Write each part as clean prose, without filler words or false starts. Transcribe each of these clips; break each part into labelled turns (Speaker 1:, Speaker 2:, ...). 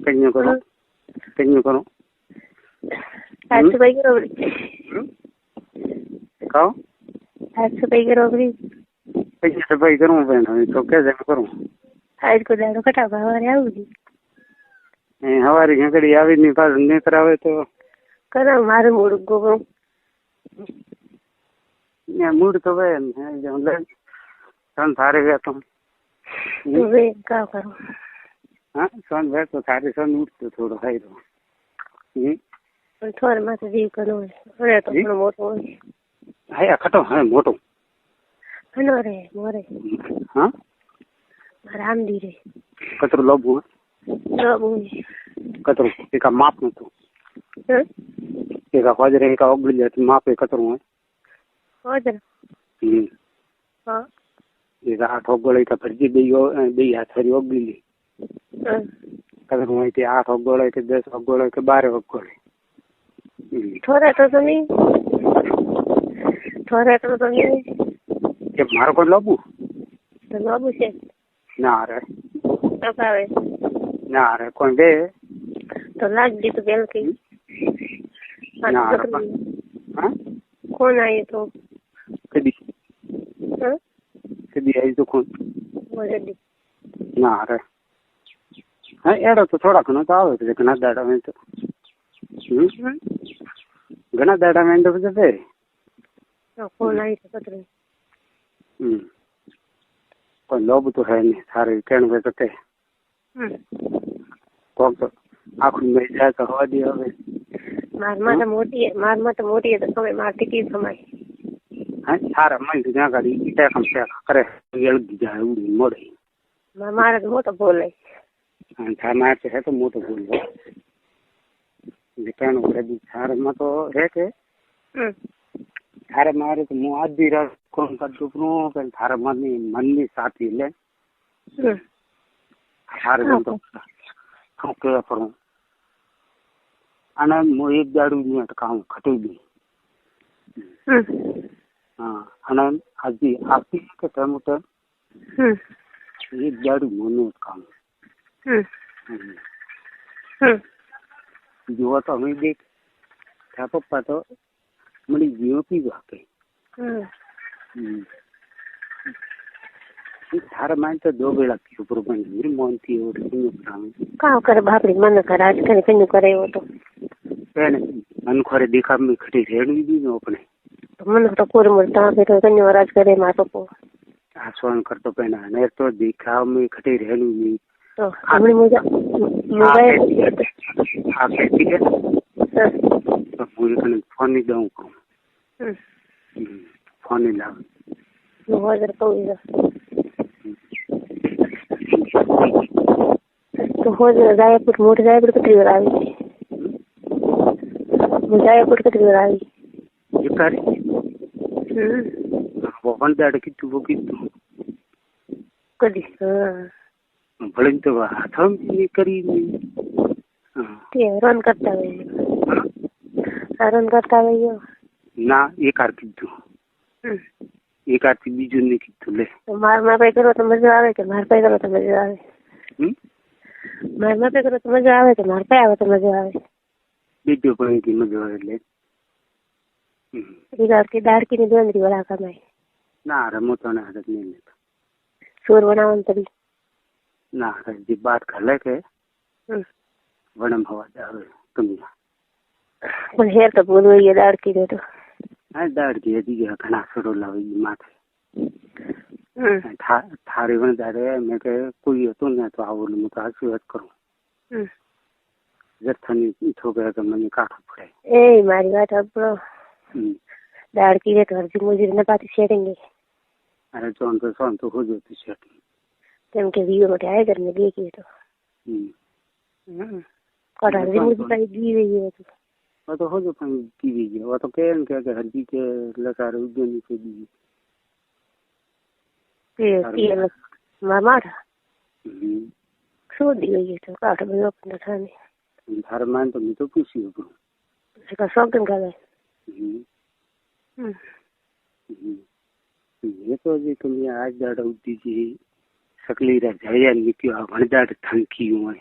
Speaker 1: કન્યો કરો કન્યો કરો
Speaker 2: હાથ સફાઈ કરો
Speaker 1: કહો
Speaker 2: હાથ સફાઈ કરો
Speaker 1: કઈ સફાઈ કરું બેન હવે તો કે જ કરું
Speaker 2: હાથ કો દાડો કટાવવા સવારે આવું
Speaker 1: હવારી ઘંટડી આવીને પાછું નેત્ર આવે તો
Speaker 2: કરાવ મારું મૂડ ગોગો
Speaker 1: મૂડ તો ભાઈ સારે વેતો
Speaker 2: હવે કામ કરો
Speaker 1: હા સોન વેતો સારે સોન ઉઠતો થોડો ખાઈ
Speaker 2: થોડે માથે જીવ કરવો હોય તો થોડો મોટો હોય
Speaker 1: હા ખટો હા મોટો
Speaker 2: હનો રે મોરે
Speaker 1: હા
Speaker 2: રામદી રે
Speaker 1: કતરું લોબુ
Speaker 2: લોબુ
Speaker 1: કતરું એકા માપ નતું એકા હોજરે એકા ઓગળી જાય માપ એ કતરું હોય
Speaker 2: હોજર હા
Speaker 1: એકા 8 ઓગળે એકા ભરજી બે હાથ ફરી ઓગળી લી કતરું હોય તે 8 ઓગળે કે 10 ઓગળે કે 12 ઓગળે
Speaker 2: થોડા તો તમે
Speaker 1: કે મારો કોઈ લોબુ
Speaker 2: લોબુ છે
Speaker 1: ના રે
Speaker 2: તપાવે
Speaker 1: ના રે કોઈ બે
Speaker 2: તો લાગ દીધું બેલ કઈ
Speaker 1: ના રે હા
Speaker 2: કોણ આવ્યું તો
Speaker 1: કદી આવી તો કોણ ના રે હા એડો તો થોડા ઘણો તો આવે છે ઘણા દાડા માં તો ઘણા દાડા માં તો પછી
Speaker 2: કોણ આવ્યું તો પત્ર
Speaker 1: કોઈ લોબ તો હે નહીં સારું કેણ વે તો કોક તો આખું મેં જાય તો હવા દે હવે
Speaker 2: મારમાં તો મોટી તો તમે મારતી કી સમાય
Speaker 1: હા સારા મન ત્યાં ગાડી ઈટેકમ છે કરે એળગી જાય ઉડી મોડે
Speaker 2: મારે તો મોટો બોલે
Speaker 1: હા થા મારતે હે તો મોટો બોલ કેણ વે સારમાં તો હે કે थारे मारे तो मुँह आधी रात कौन का दुपनो पर थारे मन ની સાથી લે थारे मन तो ठोके पर અને મો એક દાડું ની કામ ખટી દી હા અને આજી આપી કે ટમોટર એક દાડું મોનું કામ જો તો અમે દેખ થા પપ્પા તો મળી જીવો પીવા કે थारे मान तो 2 वेला की ऊपर बन मेरी मन थी और
Speaker 2: का करे बापरी मन कर आज करे कन्नु करे वो तो
Speaker 1: पेन मन खोरे देखा में खटी रेड़ी दी नो अपने
Speaker 2: तो मन तो कोर मरता पे तो कन्नु राज करे मा तो
Speaker 1: आसवान करतो पेना ने तो देखा में खटी रेड़ी दी
Speaker 2: तो हमने मुझे
Speaker 1: आप ठीक है तो मुझे कने फोन नहीं दूं को फोन नहीं ला
Speaker 2: नो हजार कोई तो हो जायपुर मोट जायपुर कितनी बार आई जायपुर कितनी बार आई
Speaker 1: ये कर वो बंद दाड़ की तू वो की तू
Speaker 2: कदी हां
Speaker 1: भले तो हाथों में करी
Speaker 2: ते रन करता है यो
Speaker 1: ना एक आर की तू एक आर की बीजू ने की तू ले
Speaker 2: तो मार पे करो तो मजा आवे के मार पे करो तो मजा आवे मार पे करो तो मजा आवे के मार पे आवे तो मजा आवे
Speaker 1: बीजू पर की मजा आवे ले
Speaker 2: इधर की दाढ़ की निदंदरी वाला काम है
Speaker 1: ना रमो तो ना आदत नहीं लेता
Speaker 2: शोर बनावन तभी
Speaker 1: ना जी बात खले के वणम हवा जावे तुम
Speaker 2: पण हेर तो बोलो ये दाढ़ की दे तो
Speaker 1: हां दाढ़ की दी घना सरो लावे माथे थारे वन दारे मैं के कोई तो ना तो आवल मत आशीर्वाद करूं जथनी ठोके तो મને કાઠું પડે
Speaker 2: ए मारी बात अब दाढ़ की दे तो हर मुझे न पाती सेटिंग
Speaker 1: अरे जोन तो हो जाती सेटिंग
Speaker 2: तेम के वीडियो में आए घर में देखिए तो कड़ा भी मुझे पाई दी हुई है
Speaker 1: तो हो जो पाई की दी वो तो कहन के हरजी के लकार उद्यमी से दी ये मार सो दी हुई तो काट भी अपने थाने थारे मान तो मैं तो पूछी हूं
Speaker 2: इसका शौकन का है
Speaker 1: ये तो जी तुम आज दाड़ा उठी जी सकली रा जाया निकयो वणदाड़ थंकी हुए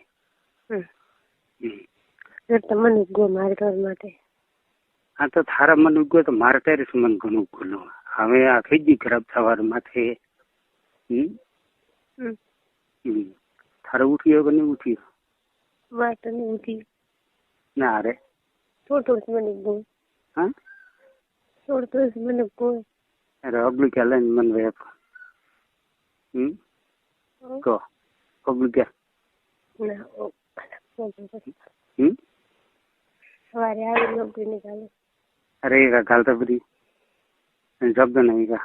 Speaker 2: તો મને ગો મારે ઘર માટે.
Speaker 1: હા તો થારા મન ઉગ્યો તો મારે ત્યારે જ મન ઘણું ઉગેલું. હવે આ થઈ ગઈ ખરાબ સવાર માથે. થારે ઉઠ્યો કે નહીં ઉઠ્યો?
Speaker 2: વાત નહીં ઉઠી.
Speaker 1: ના અરે
Speaker 2: થોડું મને ગો.
Speaker 1: હા
Speaker 2: થોડું મને ગો.
Speaker 1: અરે અગલું ક્યાં લઈને મન વેપ. કહો અગલું ક્યાં?
Speaker 2: ના સવારે આવી નોકરી નીકાળે.
Speaker 1: અરે ઘાલતા બધી શબ્દ નહીં કા